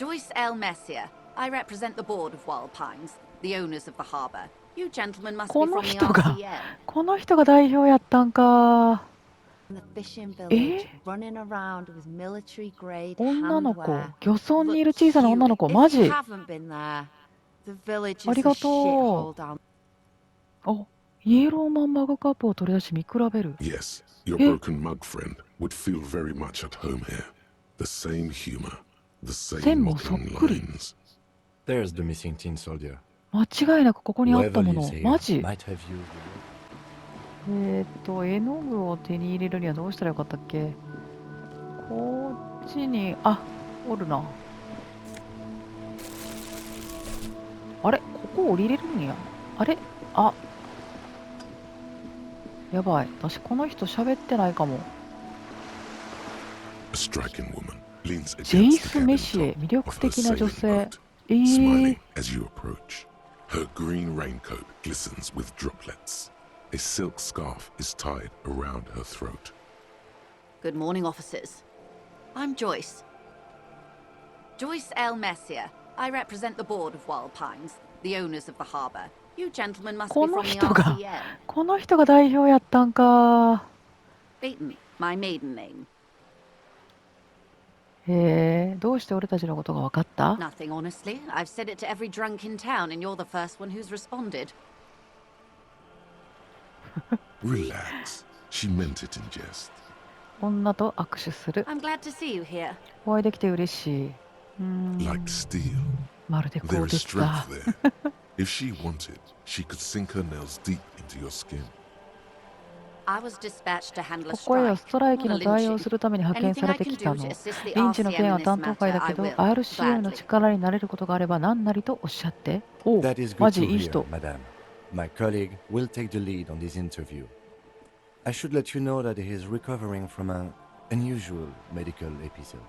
Joyce L. Messier. I represent the board of Wild Pines, the owners of the harbor. You gentlemen must be こ from の the 人が RCN. この人が代表やったんか。 The fishing え village, running around with military grade 女の子 handwear. 漁村にいる Look 小さな女 cute. の子 If マ you ジ haven't been there, the village あ is り a がと shithole down. う。あ、イエローマンマグカップを取り出し見比べる。 Yes, your え broken mug friend would feel very much at home here. The same humor, the 線 same もそっ mocking くり。 lines. There's the missing tin soldier. 間違いなくここにあった Whoever も lives の。 here マジ might have used the 絵の具を手に入れるにはどうしたらよかったっけ。こっちに、あ、おるな。あれ、ここ降りれるんや。あれ、あ、やばい。私この人喋ってないかも。 A striking woman leans ジェイ against ス・ the メ cabin シエ、 top 魅力 of her 的な女 sailing 性。 boat, smiling as you approach. Her green raincoat glistens with droplets. A silk scarf is tied around her throat. Good morning, officers. I'm Joyce. Joyce L. Messier. I represent the board of Wild Pines, the owners of the harbor. You gentlemen must be この from the 人が RCN. この人が代表やったんか。 Baton, my maiden name. へえ、どうして俺たちのことが分かった？ Nothing, honestly. I've said it to every drunk in town, and you're the first one who's responded. Relax. She meant it in jest. 女と握手する。 I'm glad to see you here. お会いできて嬉しい。Like steel, まるで鋼 there is 鉄だ。 strength there. If she wanted, she could sink her nails deep into your skin. I was dispatched to handle a ここへは strike, ストライ not キ a の対応 lynching. するために派遣 Anything さ I れて can きた do to の。 assist the リンチの RCN 件 in は this 担当会 matter, だ I けど、will. RCM の Gladly. 力になれることがあれば何なりとおっしゃって。おう、 That is マ good ジ to いい hear, 人。 madame. My colleague will take the lead on this interview. I should let you know that he is recovering from an unusual medical episode.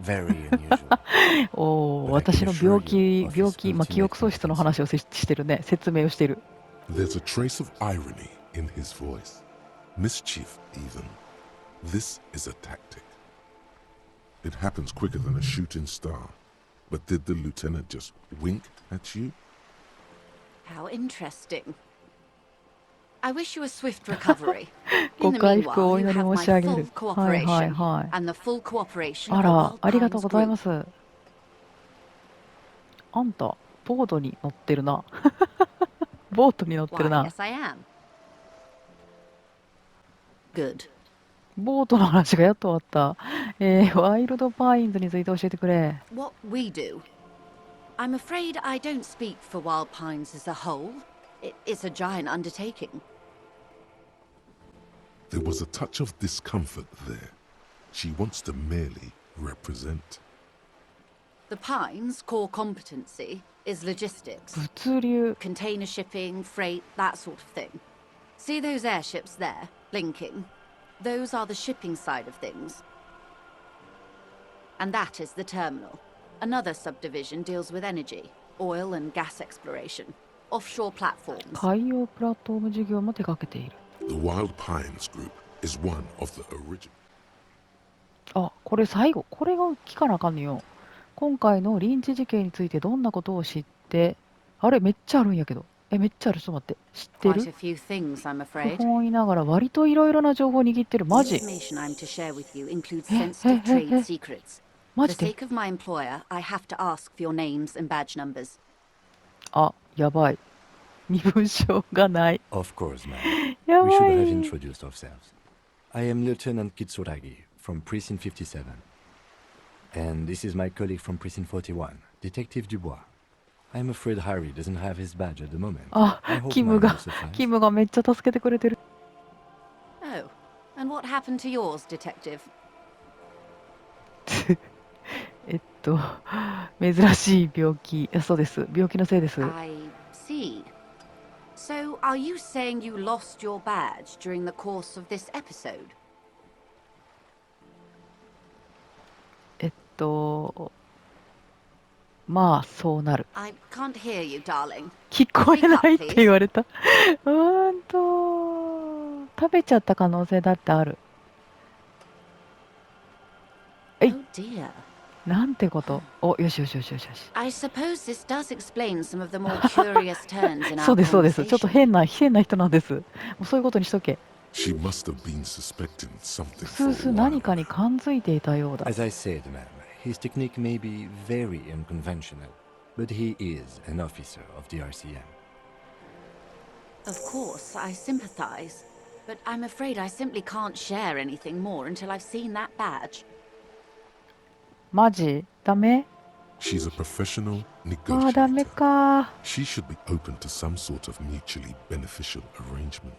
Very unusual. おお、 But I 私 can の assure 病 you 気、 of 病 his 気、記憶 ultimate 喪失の話をしてるね。説明をしてる。 There's a trace of irony in his voice, mischief even. This is a tactic. It happens quicker than a shooting star. But did the lieutenant just wink at you? How interesting. I wish you a swift recovery. ご In the 回復を meanwhile, お you 祈り have 申 my し上げ full る。はいはい cooperation はい。 and the full cooperation あ of the ら、 Wild ありがとう Pines ござい group. ます。あんた、ボードに乗ってるな。ボートに乗ってる Why, な。 yes, I am. Good. ボートの話がやっと終わった。ワイルドパインズについて教えてくれ。 What we do. I'm afraid I don't speak for Wild Pines as a whole. It's a giant undertaking. There was a touch of discomfort there. She wants to merely represent. The Pines' core competency is logistics. 物流。 Container shipping, freight, that sort of thing. See those airships there, blinking? Those are the shipping side of things. And that is the terminal. Another subdivision deals with energy, oil and gas exploration, offshore platforms. 海洋プラットフォーム事業も手掛けている。 The Wild Pines Group is one of the original. あ、これ最後。これが聞かなあかんのよ。今回のリンチ事件についてどんなことを知って、あれめっちゃあるんやけど。めっちゃある。ちょっと待って。知ってる？ Quite a few things, I'm 不 afraid. 本意ながら割といろいろな情報を握ってる。 The マジ？ information I'm to share with you includes sensitive trade secrets. マ For ジ the で？ sake of my employer, I have to ask for your names and badge numbers. あ、やばい。身分証がない。 Of course, ma'am. や We ば should have い。 introduced ourselves. I am Lieutenant Kitsuragi from Precinct 57. And this is my colleague from Precinct 41, Detective Dubois. I'm afraid Harry doesn't have his badge at the moment. あ、 I hope キム mine が will suffice. キムがめっちゃ助けてくれてる。 Oh, and what happened to yours, Detective? 珍しい病気。そうです。病気のせいです。 I see. So, are you saying you lost your badge during the course of this episode? まあそうなる。 I can't hear you, darling. 聞こえないって言われた。食べちゃった可能性だってある。 Oh dear. なんてこと。お、よしよしよしよしよし。 I suppose this does explain some of the more curious turns in そ our うですそうです。ちょっと conversation. 変な人なんです。もうそういうことにしとけ。She must have been suspecting something うす for う a す while 何か now. に感づいていたようだ。 As I said, ma'am, his technique may be very unconventional, but he is an officer of the RCM. Of course, I sympathize. But I'm afraid I simply can't share anything more until I've seen that badge. マジダメ？ She's a professional ああ、ダメ negotiator. か。 She should be open to some sort of mutually beneficial arrangement.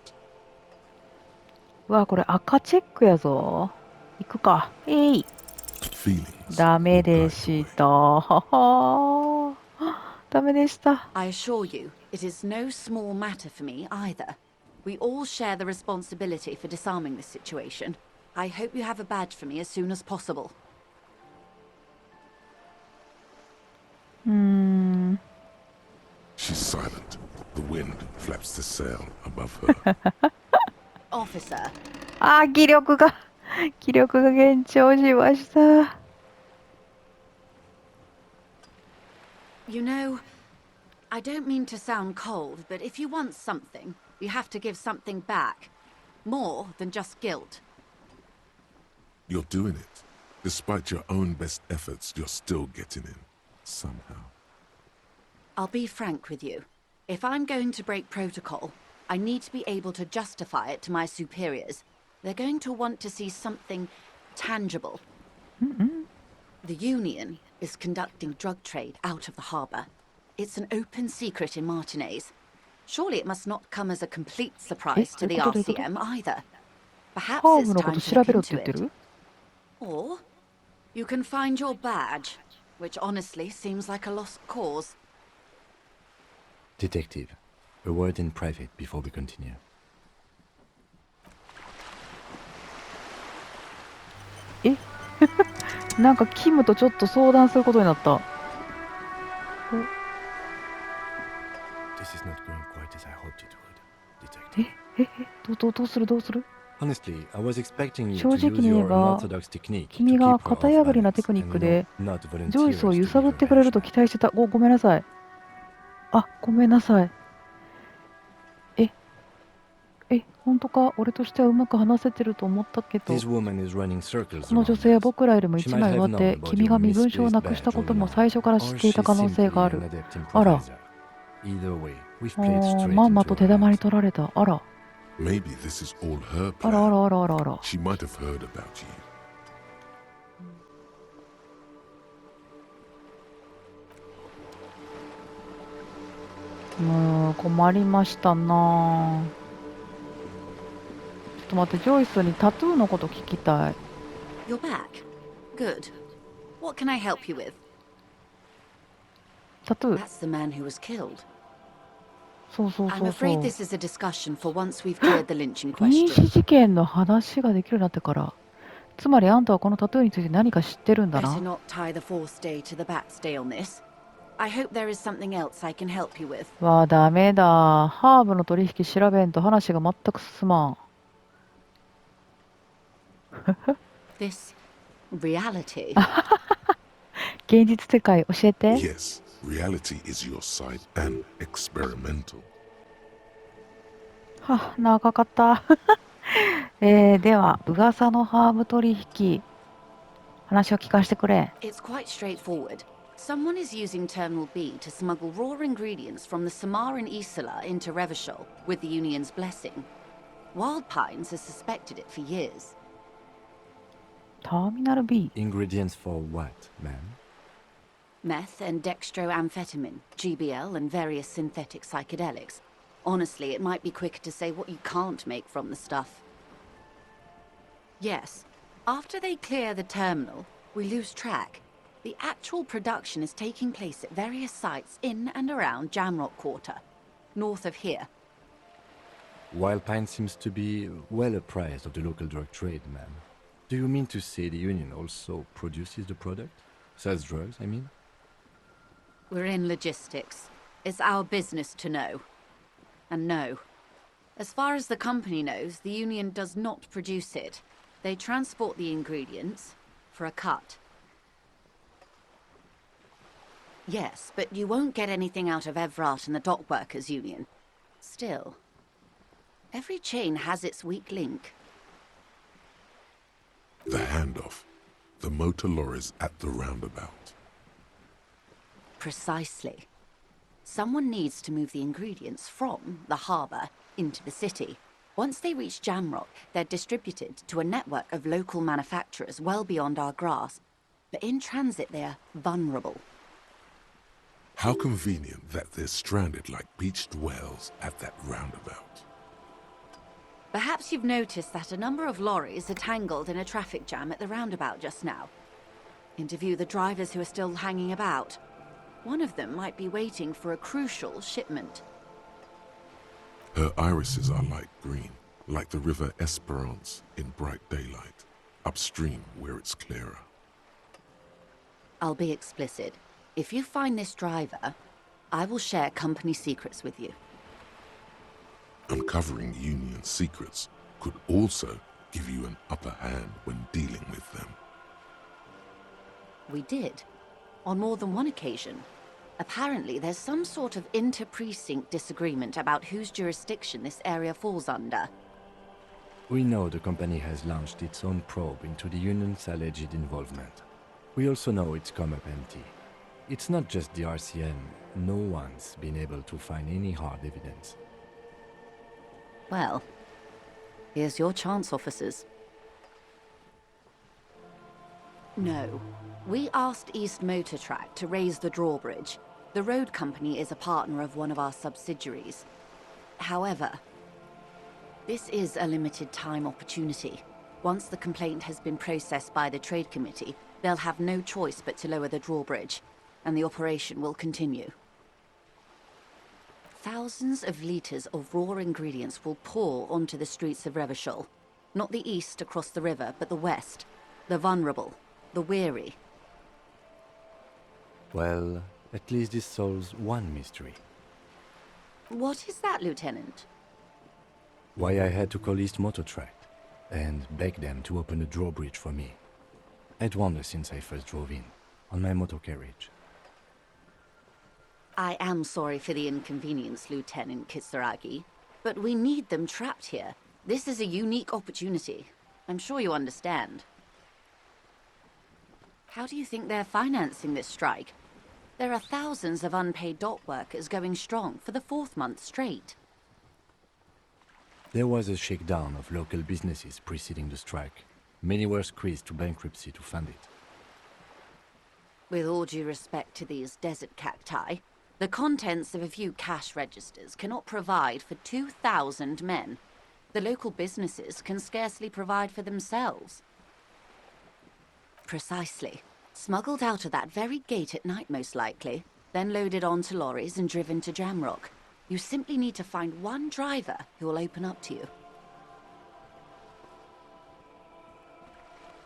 うわ、これ赤チェックやぞ。行くか。Feelings ダメ will で guide the し way. た。ははダメでした。 I assure you, it is no small matter for me either. We all share the responsibility for disarming this situation. I hope you have a badge for me as soon as possible. うーん。 She's silent. The wind flaps the sail above her. Officer, ああ、気力が減少しました。 you know, I don't mean to sound cold, but if you want something, you have to give something back. More than just guilt. You're doing it. Despite your own best efforts, you're still getting in. Somehow. I'll be frank with you. If I'm going to break protocol, I need to be able to justify it to my superiors. They're going to want to see something tangible. The Union is conducting drug trade out of the harbour. It's an open secret in Martinez. Surely it must not come as a complete surprise to the RCM either. ハ Perhaps ー it's ブのこ time と to 調 look べろって into 言って it. る？ Or you can find your badge, which honestly seems like a lost cause. Detective, a word in private before we continue. えなんかキムとちょっと相談することになった。 This is not going quite as I hoped it would, Detective. どうするどうする？ Honestly, I was expecting you 正 to 直 use に言え your ば unorthodox technique to 君 keep が her 型 off 破りなテ balance クニッ and, クで not ジョイ volunteer スを us 揺 to さ be ぶ her ってくれると henchman. 期待してた。ごめんなさい。あ、ごめんなさい。本当か？俺としてはうまく話せてると思ったけど、 This woman is running circles この女 around 性は us. 僕らよりも She 一 might 枚 have 上 known 手、 about 君 your が身分証を misplaced なくした badge こ all とも along, 最初から知 or っていた she's 可能性が simply ある。 an adept あら、 improviser. Either way, we've played straight まんま into と her 手玉に hands. 取られた。あら、 Maybe this is all her あらあ plan. らあらあらあら。 She might have heard about you. もう困りましたな。ちょっと待って、ジョイスにタトゥーのこと聞きたい。 You're back. Good. What can I help you with? タトゥー。 That's the man who was killed. そうそう I'm そうそう。 afraid this is a discussion for once we've cleared the lynching 飲酒 question. 事件の話ができるようになってから。つまりあんたはこのタトゥーについて何か知ってるんだ Better な。 not tie the fourth day to the bat's day on this. I hope there is something else I can help you with. わあ、ダメだ。ハーブの取引調べんと話が全く進まん。 This reality. 現実世界教えて。 Yes, reality is your side and experimental. はあ、長かった。では、噂のハーブ取引。話を聞かせてくれ。 It's quite straightforward. Someone is using Terminal B to smuggle raw ingredients from the Samar and Isola into Revachol with the Union's blessing. Wild Pines has suspected it for years. ターミナル B。 Ingredients for what, ma'am? Meth and dextroamphetamine, GBL, and various synthetic psychedelics. Honestly, it might be quicker to say what you can't make from the stuff. Yes, after they clear the terminal, we lose track. The actual production is taking place at various sites in and around Jamrock Quarter, north of here. Wild Pine seems to be well apprised of the local drug trade, ma'am. Do you mean to say the Union also produces the product? Sells drugs, I mean? We're in logistics. It's our business to know. And no. As far as the company knows, the Union does not produce it. They transport the ingredients for a cut. Yes, but you won't get anything out of Evrat and the Dock Workers Union. Still, every chain has its weak link. The handoff. The motor lorries at the roundabout. Precisely. Someone needs to move the ingredients from the harbour into the city. Once they reach Jamrock, they're distributed to a network of local manufacturers well beyond our grasp. But in transit, they're vulnerable. How convenient that they're stranded like beached whales at that roundabout. Perhaps you've noticed that a number of lorries are tangled in a traffic jam at the roundabout just now. Interview the drivers who are still hanging about. One of them might be waiting for a crucial shipment. Her irises are light green, like the river Esperance in bright daylight, upstream where it's clearer. I'll be explicit. If you find this driver, I will share company secrets with you. Uncovering Union secrets could also give you an upper hand when dealing with them. We did. On more than one occasion. Apparently, there's some sort of inter-precinct disagreement about whose jurisdiction this area falls under. We know the company has launched its own probe into the Union's alleged involvement. We also know it's come up empty. It's not just the RCM. No one's been able to find any hard evidence. Well, here's your chance, officers. No. We asked East Motor Track to raise the drawbridge. The road company is a partner of one of our subsidiaries. However, this is a limited time opportunity. Once the complaint has been processed by the Trade Committee, they'll have no choice but to lower the drawbridge, and the operation will continue. Thousands of litres of raw ingredients will pour onto the streets of Revachol. Not the east across the river, but the west. The vulnerable, the weary. Well, at least this solves one mystery. What is that, Lieutenant? Why I had to call East Motor Track and beg them to open a drawbridge for me. I'd wondered since I first drove in, on my motor carriage. I am sorry for the inconvenience, Lieutenant Kisaragi, but we need them trapped here. This is a unique opportunity. I'm sure you understand. How do you think they're financing this strike? There are thousands of unpaid dock workers going strong for the 4th month straight. There was a shakedown of local businesses preceding the strike. Many were squeezed to bankruptcy to fund it. With all due respect to these desert cacti, the contents of a few cash registers cannot provide for 2,000 men. The local businesses can scarcely provide for themselves. Precisely. Smuggled out of that very gate at night, most likely, then loaded onto lorries and driven to Jamrock. You simply need to find one driver who will open up to you.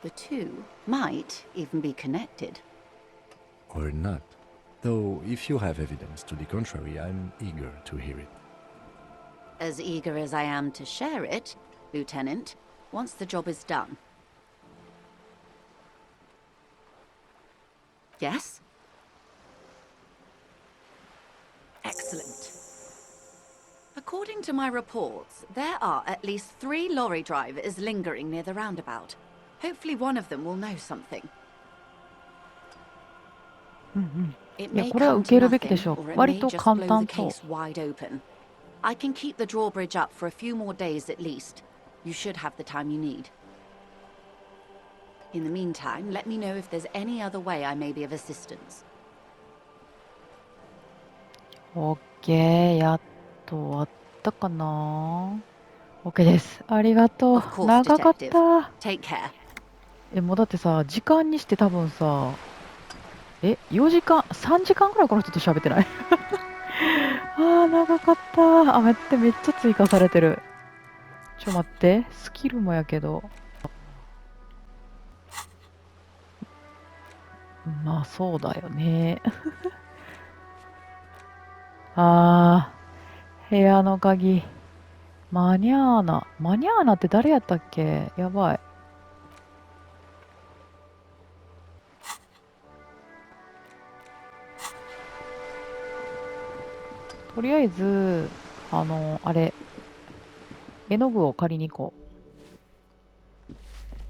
The two might even be connected. Or not. Though, if you have evidence to the contrary, I'm eager to hear it. As eager as I am to share it, Lieutenant, once the job is done. Yes? Excellent. According to my reports, there are at least 3 lorry drivers lingering near the roundabout. Hopefully one of them will know something. It いや、 may これは come 受け to るべきで nothing, しょう。 or it 割 may と just 簡 blow the 単そう。 case wide open. I can keep the drawbridge up for a few more days at least. You should have the time you need. In the meantime, let me know if there's any other way I may be of assistance. オッケー、やっと終わったかな。オッケーです。ありがと Of う。 course, 長かっ Detective. た。 Take care. もうだってさ、時間にして多分さ、4時間、3時間ぐらいこの人と喋ってないあー、長かった。あ、待って、めっちゃ追加されてる。ちょ、待って。スキルもやけど。まあ、そうだよね。あー、部屋の鍵。マニャーナ。マニャーナって誰やったっけ？やばい。とりあえず、あれ、絵の具を借りに行こう。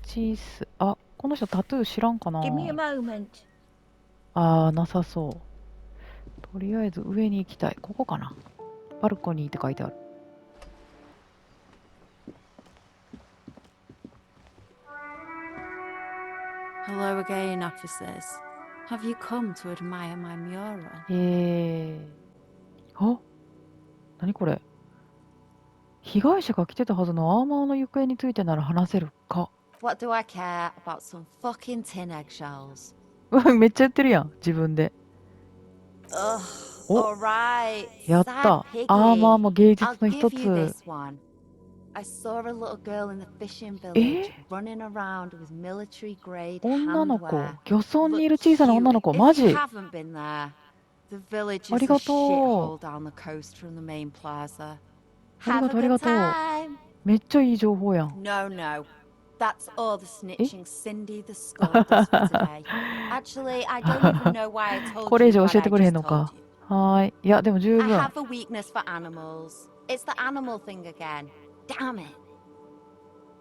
チース、あ、この人タトゥー知らんかな。 Give me a moment. あー、なさそう。とりあえず上に行きたい。ここかな。バルコニーって書いてある。Hello again, officers. Have you come to admire my mural? あ、何これ。被害者が着てたはずのアーマーの行方についてなら話せるか。What do I care about some fucking tin eggshells? めっちゃ言ってるやん、自分で。Ugh, お、 alright. やっ Sad た。アーマー piggy. も芸術 I'll の一 give you つ。 this one. I saw a little girl in the fishing え village running around with military grade 女の子。 handwear. 漁村にい Looked る小さな女の cute. 子。マ If you ジ。 haven't been there, the village あ is り a がと shithole う。 down the coast from the main plaza. あり Have が a とう、あり good がとう。 time. めっちゃいい情報やん。 No, no. That's all the え snitching Cindy the Skull does for today. Actually, I don't even know why I こ told れ以 you 上 what 教えて I くれへん just の told か。 you. はーい。いや、でも十 I 分。 have a weakness for animals. It's the animal thing again. Damn it.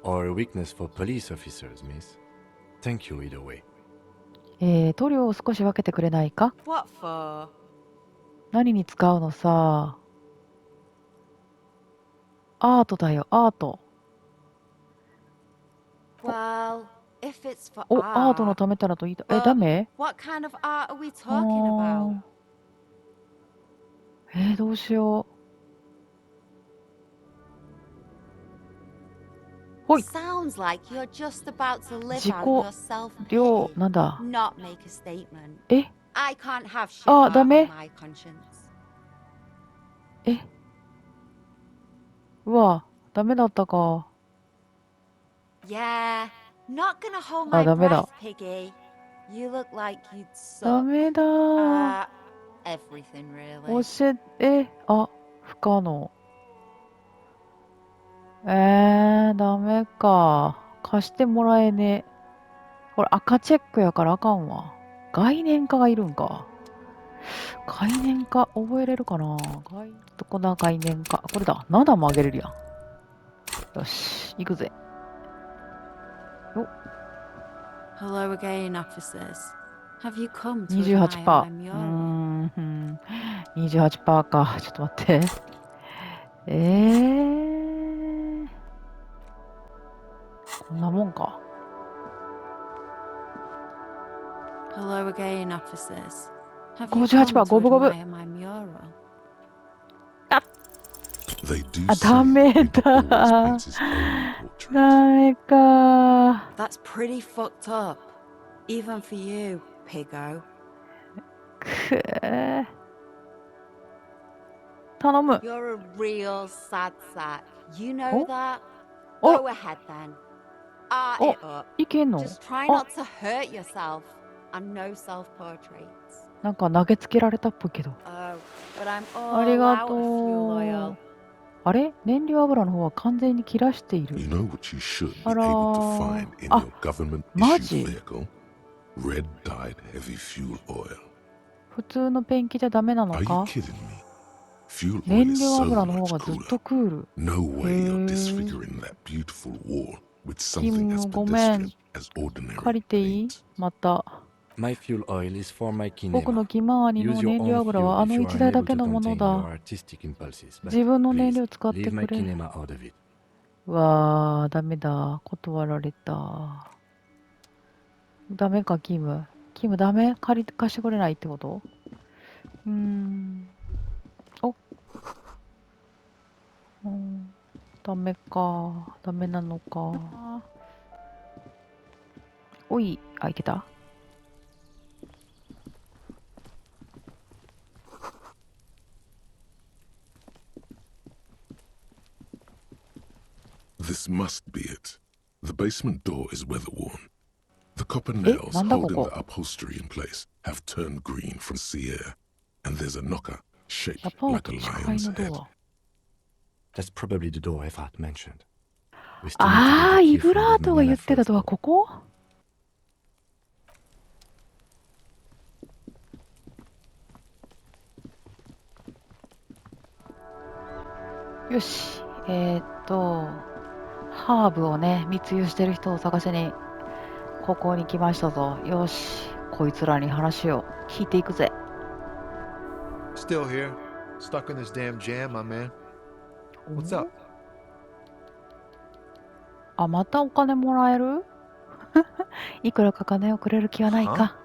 Or a weakness for police officers, miss. Thank you either way. 塗料を少し分けてくれないか。 What for? 何に使うのさ。アートだよ、アート。 Well, if it's for お、アートの art, ためたらと言いた。ダ but メ。 what kind of art are we あ talking about? ーどうしよう。ほい。 Sounds like you're just about to live 自己 out your self-pity, 量なんだ。 not make a statement. え I can't have shitあ、 art ダ on メ。 my conscience. え、うわ、ダメだったか。 Yeah, not gonna hold あ、 my ダメ breath, だ。 Piggy. You look like you'd ダ suck メだー。 at everything, really. 教えて、あ、不可能。ダメか。貸してもらえねえ。これ赤チェックやからあかんわ。概念化がいるんか。概念化覚えれるかな。どこだ概念化。これだ。7もあげれるやん。よし、行くぜ。お、 Hello again, officers. Have you come to admire 28%。 my う mural? 28% か。ちょっと待って。こんなもんか。 Hello again, officers. Have you 58%、 come to 五分五分。 admire my mural? They do あ、 say ダメ Peter always だ。 paints his own portrait. ダメか。 That's pretty fucked up. Even for you, Piggo. くー。頼む。 You're a real sad sack. You know Oh. that? Oh. Go ahead then. Art Oh. it up. いけんの？ Just try あ、 not to hurt yourself. And no self-portraits. なんか投げつけられたっぽいけど。 Oh, but I'm あり all が out と of fuel う。 oil. あれ？燃料油の方は完全に切らしている。 You know what you should be あら able to ー。 find in あ、 your government マ issued ジ？ vehicle? Red dyed heavy fuel oil. 普通のペンキじゃダメなの Are you か？ kidding me? Fuel oil 燃 is 料 so 油の方 much がずっ cooler. とクール。 No way you're へー。 disfiguring that beautiful wall with キ something as ム、ごめん。 pedestrian as ordinary 借りていい？ paint. また。 My fuel oil is for my 僕の kinema. キマワニ Use の your 燃料 own 油は fuel あの if you 一 are 台だ unable け to のもの contain だ。 your artistic impulses. But 自分の燃 please, 料使って leave my くれ。 kinema out of it. うわー、ダメだ。断られた。ダメか、キム。キム、ダメ？貸してくれないってこと？お、ダメか。ダメなのか。おい、あ、いけた？ This must be it. The basement door is weather-worn. The copper え、 nails なんだこ holding こ？ the upholstery in place have turned green from sea air, and there's a knocker ア shaped パー like ト a 1階 lion's のド head. ア。 That's probably the door Efrat mentioned. We still need to あ get ー、 the イ key ブ from ラ the ートが言 Manila ってた first ドア、 door. ここ？ The よし。ハーブをね、密輸してる人を探しに、ここに来ましたぞ。よし。こいつらに話を聞いていくぜ。Still here, stuck in this damn jam, my man. What's up? あ、またお金もらえるいくらか金をくれる気はないか。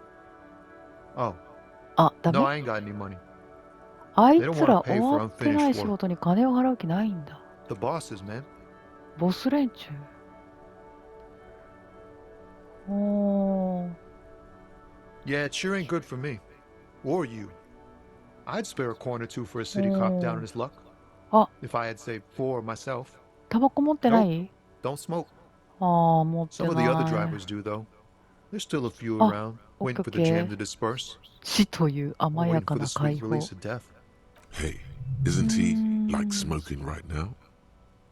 Oh, あ、ダ no, メ I ain't got any money. あい They don't つら wanna pay 終 for わってない unfinished 仕 work. 事に金を払う気ないんだ。 The bosses, man. ボス連中。おー。 Yeah, it sure ain't good for me. Or you. I'd spare a coin or two for a city cop down in his luck. あ、 If I had saved 4 myself. タバコ持ってない Don't smoke. ああ、持って Some of the な other い。 drivers do, though. There's still a few Oh, around, okay, waiting for the okay. jam to disperse. 死という Or 甘や waiting か for な the 解 sweet 放。 release of death. Hey, isn't he like smoking right now?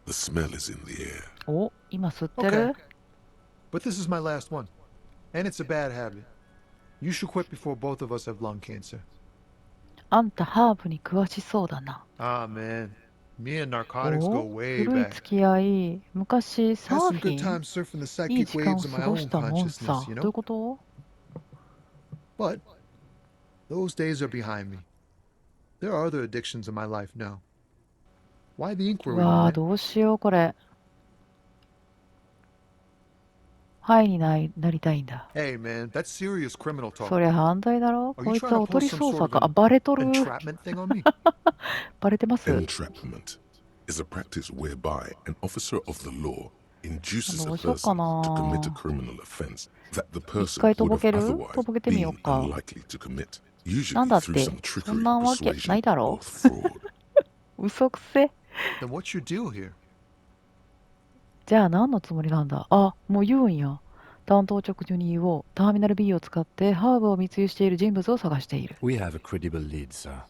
The smell is in the air. お、今吸ってる Okay. But this is my last one. And it's a bad habit. You should quit before both of us have lung cancer. あんたハーブに詳しそうだな。 Ah, man. Me and narcotics お、 go way 古い back. 付き合い。昔サ Had ー some フ good ィン times surfing the いい psychic 時間を waves of 過 my ごし own たもんさ。 consciousness, ど you うい know? うこと But those days are behind me. There are other addictions in my life now. Why the う inquiry, わ my あ、 man? どうしようこれ。ハイになりたいんだ。 Hey, man, that's serious criminal そ talk. りゃ犯罪だろ Are こ you いつ trying は to おと pull り some 捜 sort 査 of か。あ、バレとる。 entrapment thing on me? バレてます Entrapment is a practice whereby an officer of the law induces a どうしようか person to commit a な。 criminal offense that the 一 person 回と would ぼ have ける otherwise とぼけてみよ been うか。 unlikely to commit, なん usually だっ through て some そん trickery, なわけ persuasion, ないだろ or fraud. 嘘くせ。 Then what's your deal here? じゃあ何のつもりなんだ。あ、もう言うんや。担当直入に言おう。ターミナル B を使ってハーブを密輸している人物を探している。 We have a credible lead, sir.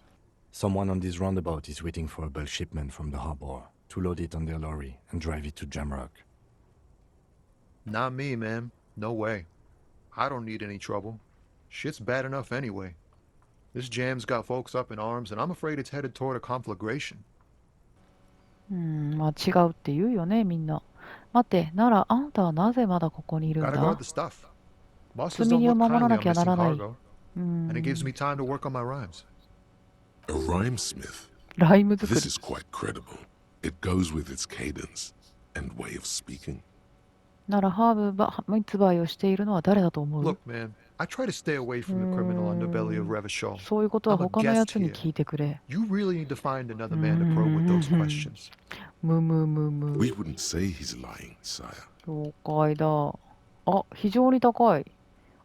Someone on this roundabout is waiting for a bulk shipment from the harbor to load it on their lorry and drive it to Jamrock. Not me, man. No way. I don't need any trouble. Shit's bad enough anyway. This jam's got folks up in arms, and I'm afraid it's headed toward a conflagration. まあ違うって言うよね、みんな。待って、ならあんたはなぜまだここにいるん Gotta だ guard the stuff. Bosses 積み don't 荷を look 守ら kindly な on きゃな missing らない。 cargo, and it gives me time to work on my rhymes. A rhymesmith. ライム作 This り。 is quite credible. It goes with its cadence and way of speaking. ならハーブ密売をしているのは誰だと思う Look, man, I try to stay away from the criminal underbelly of Revachol. そういうことは I'm a 他のや guest つに here. 聞いてくれ。 You really need to find another man to probe with those questions. むむむむ。 We wouldn't say he's lying, sire. 了解だ。あ、非常に高い。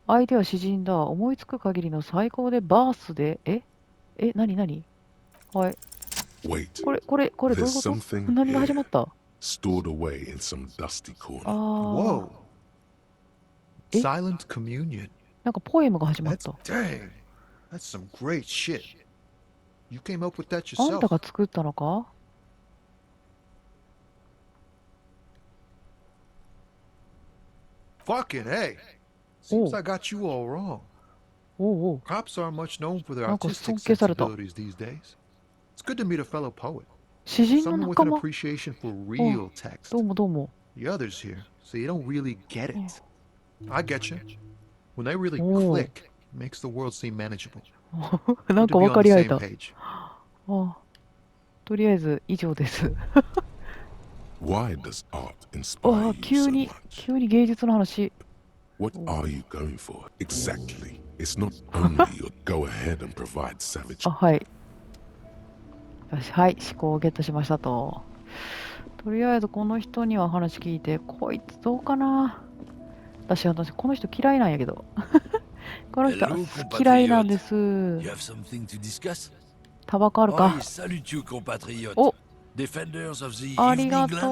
相手は詩人だ。思いつく限りの最高でバースで。なになにはい。 Wait, これどういう there's こと something 何が始ま here, った stored away in some dusty corner. あー。 Whoa. Eh? Silent communion. なんかポエムが始まっ That's た。 dang. That's some great shit. You came up with that あんた yourself. が作ったのか Fucking hey. Seems Oh. I got you all wrong. おうおう。 Cops aren't much known for their なんか artistic 尊敬された。 sensibilities these days. It's good to meet a fellow poet. 詩人の Someone with 仲 an 間。 appreciation for real text. どうもどうも。 The others here, so you don't really get it. I get you. When they really Oh. click, it makes the world seem manageable. なん Good か to be 分か on り the 合え same た。 page. あとりあえず以上です。 Why does art あ inspire あ、 you 急 so に much? 急に芸術の話。 What are you going for? Exactly. It's not only your go ahead and provide savage. あ、はい。よし、はい、思考をゲットしましたと。とりあえずこの人には話聞いて、こいつどうかな。私この人嫌いなんやけど。この人 Hello, 嫌いなんです You。have something to discuss? タバコある I か。 salute you, compatriots. Oh. Defenders of the あり evening が lands. とう。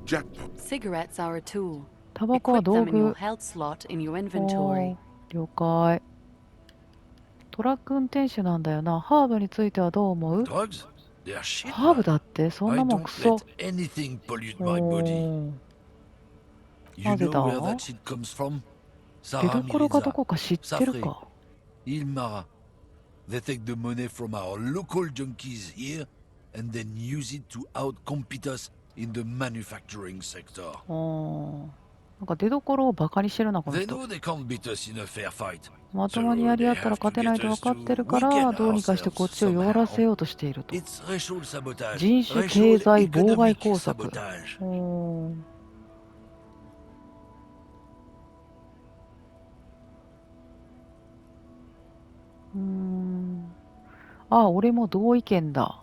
Whoa, jackpot. Cigarettes are a tool. タバコは Equip 道 them in your 具。 health slot in your お inventory. ー了解。トラック運転手なんだよな。ハーブについてはどう思う Drugs? They're shit. ハーブ man. だってそん I なもん don't クソ。 let anything pollute お my body. ー You How's it know where all? that shit comes from? 出どころがど Sarah こか知ってるか。 Ilmara. They take the money from our local junkies here and then use it to outcompete us in the manufacturing sector. なんか出所をバカにしてるな、この They 人。 know they can't beat us in a fair fight. まともにやり合ったら勝てないと分かってるから、どうにかしてこっちを弱らせようとしていると。 It's racial sabotage. 人種経済妨害工作。 sabotage. あ、俺も同意見だ。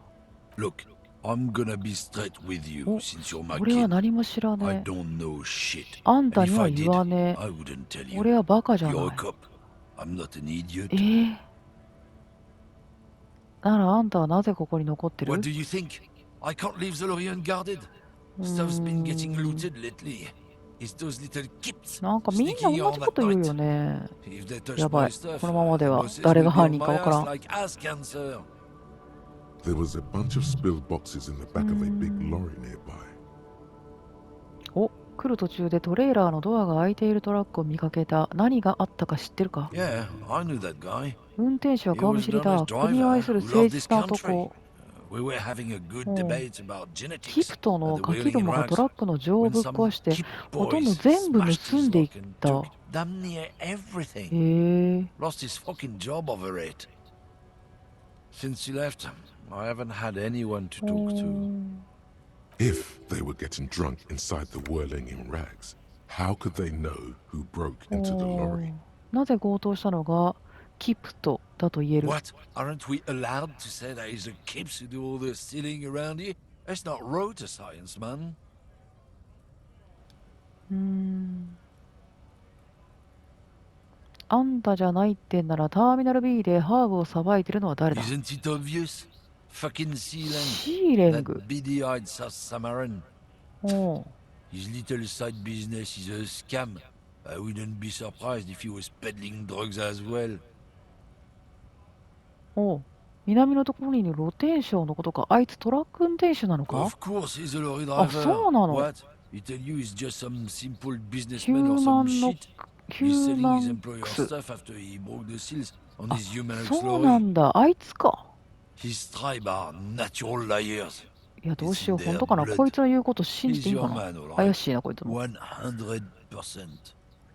Look, I'm gonna be straight with you since you're my 俺は kid. 何も知ら I ねえ。 don't know shit. あんた And に if は I 言 did, わね I wouldn't tell え。 you. 俺はバカじゃな You're a い。 cop. I'm not an idiot. ならあんたはなぜここに残ってる？ What do you think? I can't leave the lorry unguarded. Stuff's been getting looted lately. It's those little kips なんかみんな sneaking 同 on じ that こと言うよ night. ね。 If they touch やば my い。 stuff, このままで the は bosses 誰 will が be 犯 on 人 my かわから ass ん。 like ass cancer. There was a bunch of spilled boxes in the back of a big lorry nearby. お、来る途中でトレーラーのドアが開いているトラックを見かけた。何があったか知ってるか？ Yeah, I knew that guy. 運転手は He 顔見 was 知り an だ。 honest 国を driver 愛する who 誠 loved this 実な country. 男。 We were having a good Oh. debate about キ genetics. プトの The ガキ wheeling ど in もがト rags. ラックの上を When ぶっ some 壊して kid ほとんど boys 全部 smashed 盗ん his でいっ luck and た。 took damn near everything. へえ。 Lost his fucking job over it. Since he left, I haven't had anyone to talk to. If they were getting drunk inside the whirling in rags, how could they know who broke into the lorry? なぜ強盗したのがキプトだと言える？ What? Aren't we allowed to say that it's the kids who do all the stealing around here? That's not road to science, man. あんたじゃないってんならターミナル B でハーブをさばいてるのは誰だ？ Isn't it obvious? Fucking Sealand. シーレン That グ。 beady-eyed South Samaran. おう His little side business is a scam. I wouldn't be surprised if he was peddling drugs as well. おう、南のところにいる露天商のことか。あいつトラック運転手なのか？ Of course he's a lorry あ、 driver. そうなの。 What? He tell you he's just some simple ヒュ businessman or ーマ some ンの shit. ヒ He's ュー selling マ his ン employer クス。 stuff after he broke the seals on あ、 his Humanux そうな lorry. んだ。あいつか。 His tribe are natural liars. いや、どうしよう。 It's in 本 their 当かな。 blood. こいつの言うこと信じてい He's いか your な。 man, all 怪 right. しいな、こいつも。 100%.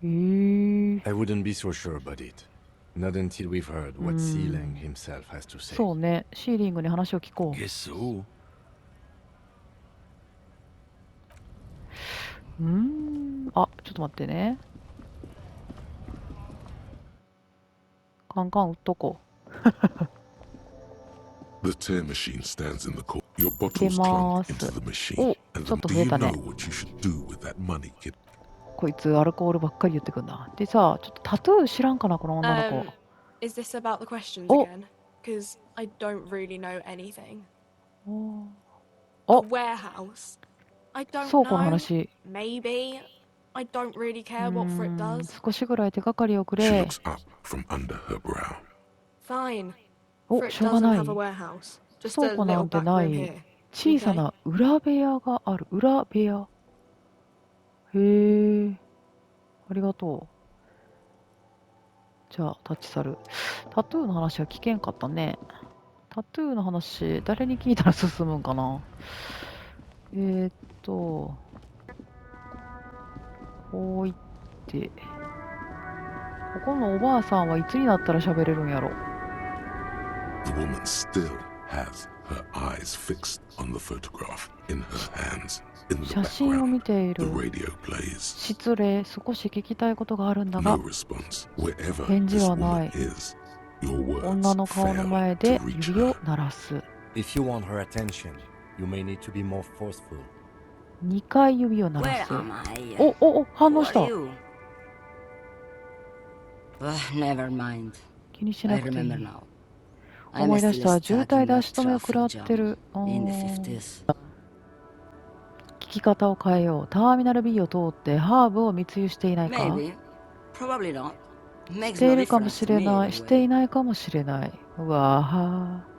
へえ。 I wouldn't be so sure about it. Not until we've heard what Sealang himself has to say. そうね。シーリングに話を聞こう。 Guess so. あ、ちょっと待ってね。カンカン打っとこう。 The tear machine stands in the court. Your 入れ bottles ま clunk す。 into the machine. お、 And ちょっ then と do 増え you たね。 know what you should do with that money, kid? こいつアルコールばっかり言ってくんな。でさ、ちょっとタトゥー知らんかな、この女の子。 Is this about the questions Oh. again? Because I don't really know anything. お A warehouse? I don't 倉庫の know. 話。 Maybe. I don't really care what Frick does. 少しぐらい手がかりをく She れ。 looks up from under her brow. Fine. お、 Frick しょうが doesn't ない。 have a warehouse. Just 倉 a 庫な little んて back な room い。 here. 小さな裏部屋がある。裏部屋。へえ。ありがとう。じゃあ、立ち去る。タトゥーの話は聞けんかったね。タトゥーの話、誰に聞いたら進むんかな。こう行って。ここのおばあさんはいつになったら喋れるんやろ。 The woman still has her eyes fixed on the photograph in her hands. In the 写真を見 background, てい the る。 radio plays. 失礼、少し聞きたいことがあるんだが No、response. Wherever 返事 this はな woman い。 is, your words 女の顔の fail 前 to で reach 指を her. 鳴らす。 If you want her attention, you may need to be more forceful. 2回指を鳴ら Where す。 am I? お、反応し Who た are。you? Never mind. 気にし I なくていい。 remember now. 思い出した。 I'm 渋 still 滞 stuck で in 足 that 止めを食らっ traffic てる。 jam in the 50s. 聞き方を変えよう。ターミナル B を通ってハーブを密輸していないか？ Maybe. Probably not. し Makes て no いるかも difference し to れ me ない。してい anyway. ないかもしれない。うわぁ。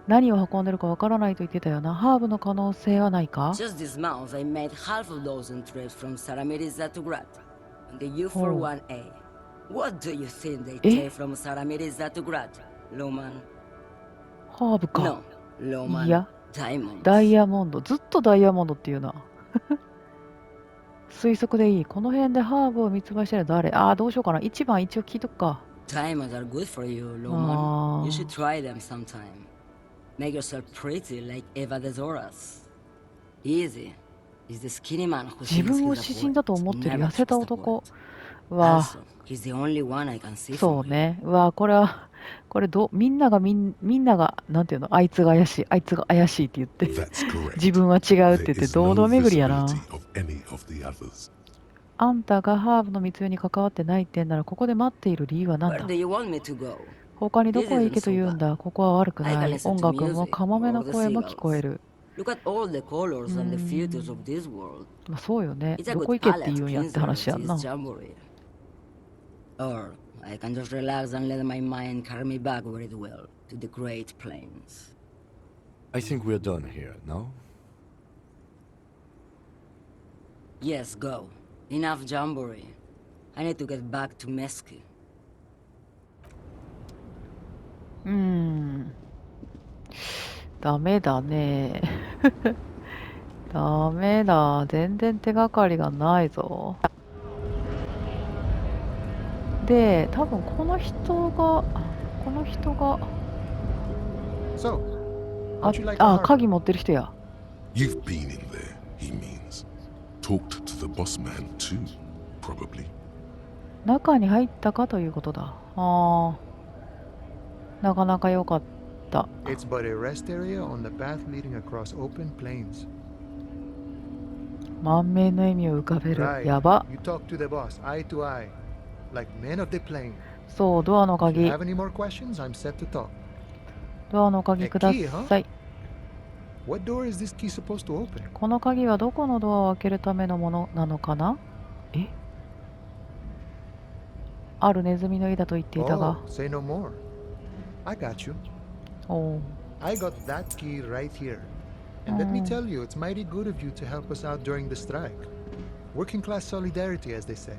何を運んでるかわからないと言ってたよな。ハーブの可能性はないか？ Just this month, I made half a dozen trips from Saramiriza to Grad on the U41A. What do you think they take from Saramiriza to Grad, Loman? ハーブか。 No, Loman. いや、Diamonds. ダイヤモンド。ずっとダイヤモンドっていうな。推測でいい。この辺でハーブを密売してるの誰？ああ、どうしようかな。1番一応聞いとくか。Diamonds are good for you, Lomon. You should try them sometime. Make yourself pretty like Eva de Zoras. Easy. Is the skinny man who 自 thinks 分を he's 詩 a 人だと poet. 思ってる Never 痩せた trust a 男。 poet. うわ Also, he's the only one I can see そ from う here. ね。うわこれは、これみんながなんていうの、あいつが怪しい、あいつが怪しいって言って、That's correct. 自分は違うって There 言って、 is 堂 no 々巡りや visibility な。 of any of the others. あんたがハーブの密輸に関わってないってんなら、ここで待っている理由は何 Where だ？ do you want me to go? 他にどこへ行けと言うんだ？ここは悪くな I い。 can listen 音 to 楽も music カモメの or the 声も聞こえ seagulls. る。 Look at all the colors and the features of this world. まあそうよね。 It's a ど good こ行けって palette 言うんやって cleanser 話や at んな。 this jamboree. Or I can just relax and let my mind carry me back where it will, to the Great Plains. I think we're done here, no? Yes, go. Enough jamboree. I need to get back to Mesky. ダメだね。ダメだ。全然手がかりがないぞ。で、多分この人が、So, あ how'd you like the harbor? 鍵持ってる人や。You've been in there, he means. Talked to the boss man too, probably. 中に入ったかということだ。なかなか良かった。 It's but a rest area on the path leading across open plains. 満面の笑みを浮かべる。 Right. やば。 You talk to the boss, eye to eye, like men of the plain. そう、ドアの If you 鍵。 have any more questions, I'm set to talk. ドアの鍵ください。 What door is this key supposed to open? この鍵はどこのドアを開けるためのものなのかな？え？あるネズミの家だと言っていたが。 Oh, say no more. I got you. おう。 I got that key right here. And let me tell you, it's mighty good of you to help us out during the strike. Working class solidarity, as they say.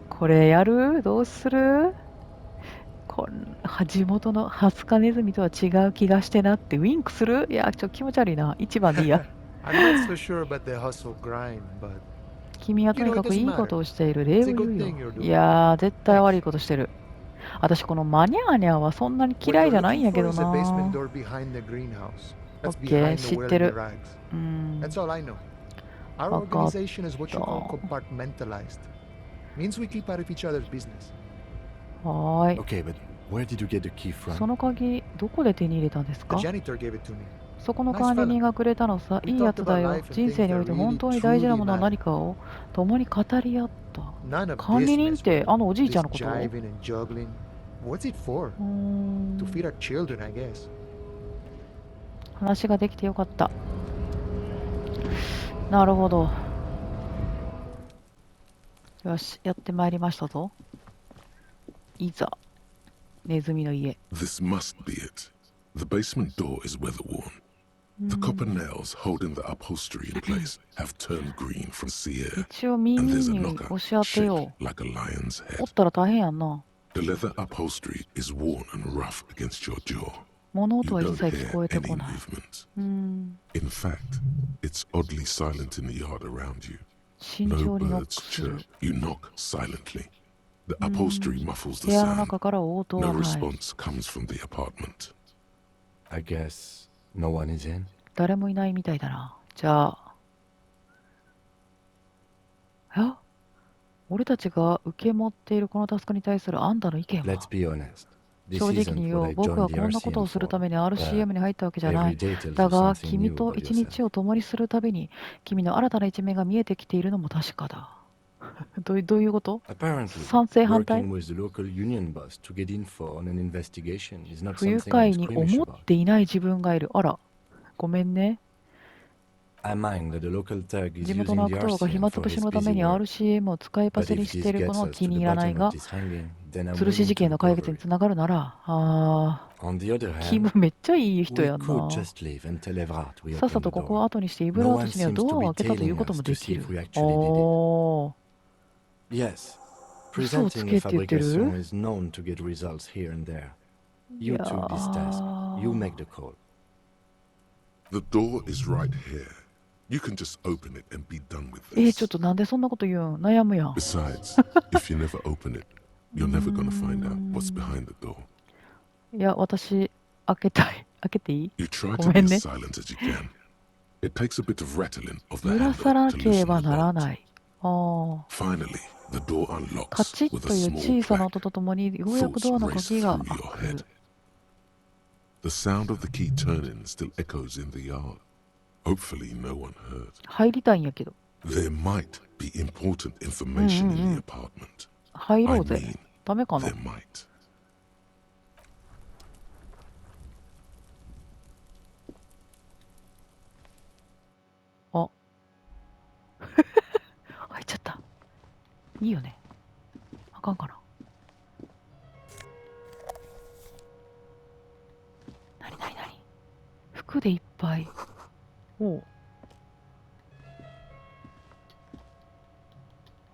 これやる？どうする？地元のハスカネズミとは違う気がしてなってウィンクする？いや、ちょっと気持ち悪いな。1番でいいや。 I'm not so sure about the hustle grind, but 君はとにかくいいことをしている。礼を言うよ。いやー、絶対悪いことしてる。私このマニャーニャーはそんなに what 嫌い you're じゃないん looking やけ for ど is a な。 basement door behind the greenhouse. That's Okay, behind the 知ってる。 whirling rags. That's all I know. Our わかっ organization is what you call た。 compartmentalized. Means we keep out of each other's business. はーい。 Okay, but where did you get the key そ from? の鍵、どこで手に入れたんです The か？ janitor gave it to me. そこの管理人がくれたのさ。いいやつだよ。人生において本当に大事なものは何かを共に語り合った。 None of 管 this 理人っ mess て with あのおじいちゃん this のこと？ jiving and juggling. What's it for? To feed our children, I guess. 話ができてよかった。なるほど。よし、やってまいりましたぞ。いざ、ネズミの家。 This must be it. The basement door is weather-worn. The copper nails holding the upholstery in place have turned green from sea air, 一応耳 and there's a に knocker 押し当てよ shaped like a lion's う。お head. ったら大変やんな。 The leather upholstery is worn and rough against your jaw. 物 You 音は一 don't 切聞こ hear えて any こない。 movement. うーん。 In fact, it's oddly silent in the yard around you. 慎 No 重にノッ birds クする。 chirp. You knock silently. The upholstery muffles the 部屋の sound. 中から応答 No はない。 response comes from the apartment. I guess no one is in. 誰もいないみたいだな。じゃあ。俺たちが受け持っているこのタスクに対するあんたの意見は？ Let's be honest. This 正直 isn't に言お what う。 I 僕は joined こん the なことを RCM するた for. めに RCM に入ったわけじゃな Every い。 day tells だ you が、 something 君 new と about 一日を共にするたびに、君の新たな一面が見えてきているのも確かだ。どういうこと？ Apparently, 賛成反対？ working with the local union boss to get info on an investigation is not 不愉 something 快 I'm に squeamish 思 about. っていない自分がいる。あら、ごめんね。 I mind that the local thug is 地元 using の the 悪党が RCM 暇つ for ぶし his のため busy に work. RCM を使いっ But 走り if してい this る gets ことは us 気 to に the 入らない bottom が of、this hanging, then I'm 吊るし willing 事 to 件の解決 recover に it. つながるなら、On the other キ hand, ムめっちゃいい人 we やん could な。 just leave and tell Evrat we さっ opened さと the ここを door. 後にしてイブラ No ー one ト氏には seems ド to アを be 開けたという tailing ことも us で to き see る if we。actually did it. おー。 Yes, 嘘をつ presenting け a って言ってる？ fabrication is known to get results here and there. You took this task. You make the call. The door is right here. You can just open it and be done with ちょっ this. となんでそんなこと言うん悩むやん。 Besides, if you never open it, you're never gonna find out what's behind the door. いや、私、開けたい。開けていい You try ご to め be んね。 as silent as you can. It takes a bit of rattling of the 揺ら handle さな to けれ loosen ば the なら bolt. ない。ああ。 Finally, the door カ unlocks チッ with と a いう small 小さな clack. 音とともに、ようやく Thoughts ドアの race 鍵が through 開 your く head.。The sound of the key turning still echoes in the yard. Hopefully no one heard. 入りたいんやけど。 There might be important information in the apartment. 入ろ I うぜ。 mean, ダメかな there might. あ。入っちゃった。いいよね。あかんかな。なになになに服でいっぱい。おう。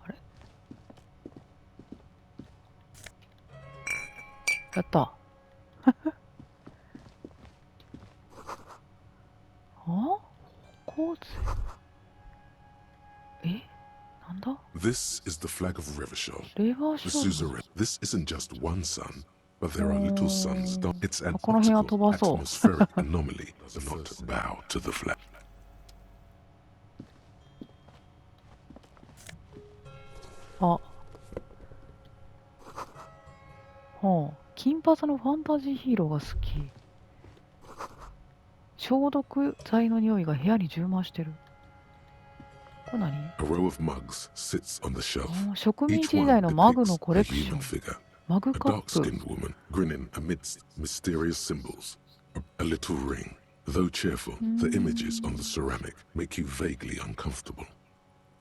あれやった。あこうぜ。なんだ This is the flag of Revachol, レバー the ショル suzerain. This isn't just one sun, but there are little suns. It's an この辺は optical 飛ばそう。 atmospheric anomaly. Not bow to the flag. あ。はあ。金髪のファンタジーヒーローが好き。消毒剤の匂いが部屋に充満してる。これ何 A row of mugs sits on the shelf. 植民 Each 地時 one 代のマグの depicts コ a レクショ human ン。 figure. マグ A カップ。 dark-skinned woman grinning amidst mysterious symbols. A little ring. Though cheerful, the images on the ceramic make you vaguely uncomfortable.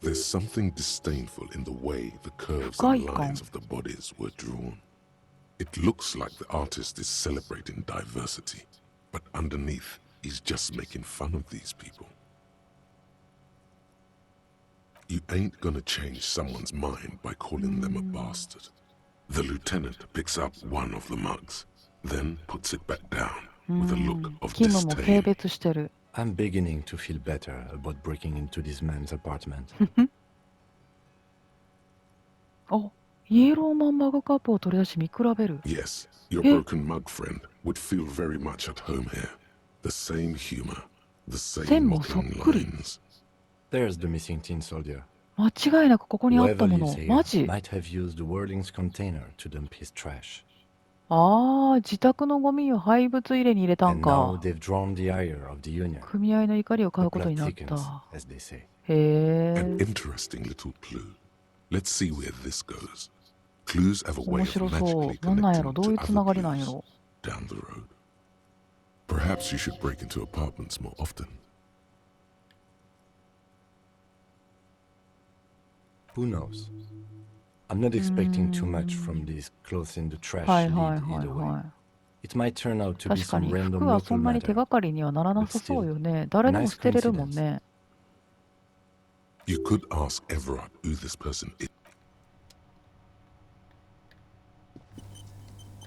There's something disdainful in the way the curves and lines of the bodies were drawn. It looks like the artist is celebrating diversity, but underneath, he's just making fun of these people. You ain't gonna change someone's mind by calling them a bastard. The lieutenant picks up one of the mugs, then puts it back down with a look of キムも軽 disdain. 蔑してる。 I'm beginning to feel better about breaking into this man's apartment. あ、イエローマンマグカップを取り出し見比べる。 Yes, your broken mug friend would feel very much at home here. The same humor, the same 線も mocking そっくり。 lines. There's the missing tin soldier. 間違いなくここにあった Whoever もの lives。here マジ might have used the Whirling's container to dump his trash. ああ、自宅のゴミを廃物入れに入れたん And now か。 they've drawn the ire of the union. 組合の怒りを買 The うことに plot なっ thickens, た。 as they say. へ An え。 interesting little clue. Let's see where this goes. Clues have a way 面 of 白そう magically。なんなんやろ connecting どう to いうつな other がりなんや clues ろ down the road. Perhaps you should break into apartments more often. Who knows? I'm not expecting too much from these clothes in the trash はいはい lead はい either way. は It might turn out い。 to be 確か some に random 服はそ local んなに手 matter. がかりにはならなさそうよね。誰でも捨てれるもんね。 You could ask Everard who this person is.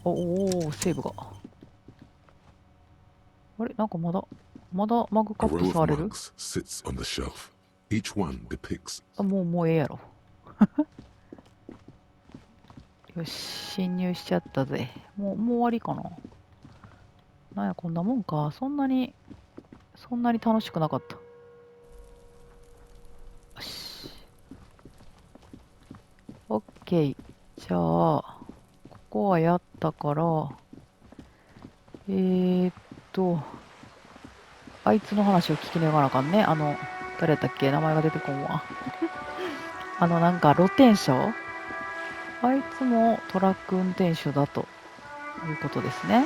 おお、セーブが。あれなんかまだマグカ A ップ row 触 of れる mugs sits on the shelf. Each one depicts あ、もうええやろ。よし、侵入しちゃったぜ。もう終わりかな。なんや、こんなもんか。そんなに楽しくなかった。よし。オッケー。じゃあ、ここはやったから、あいつの話を聞きながらあかんね。誰やったっけ名前が出てこんわ。なんか露天商あいつもトラック運転手だということですね。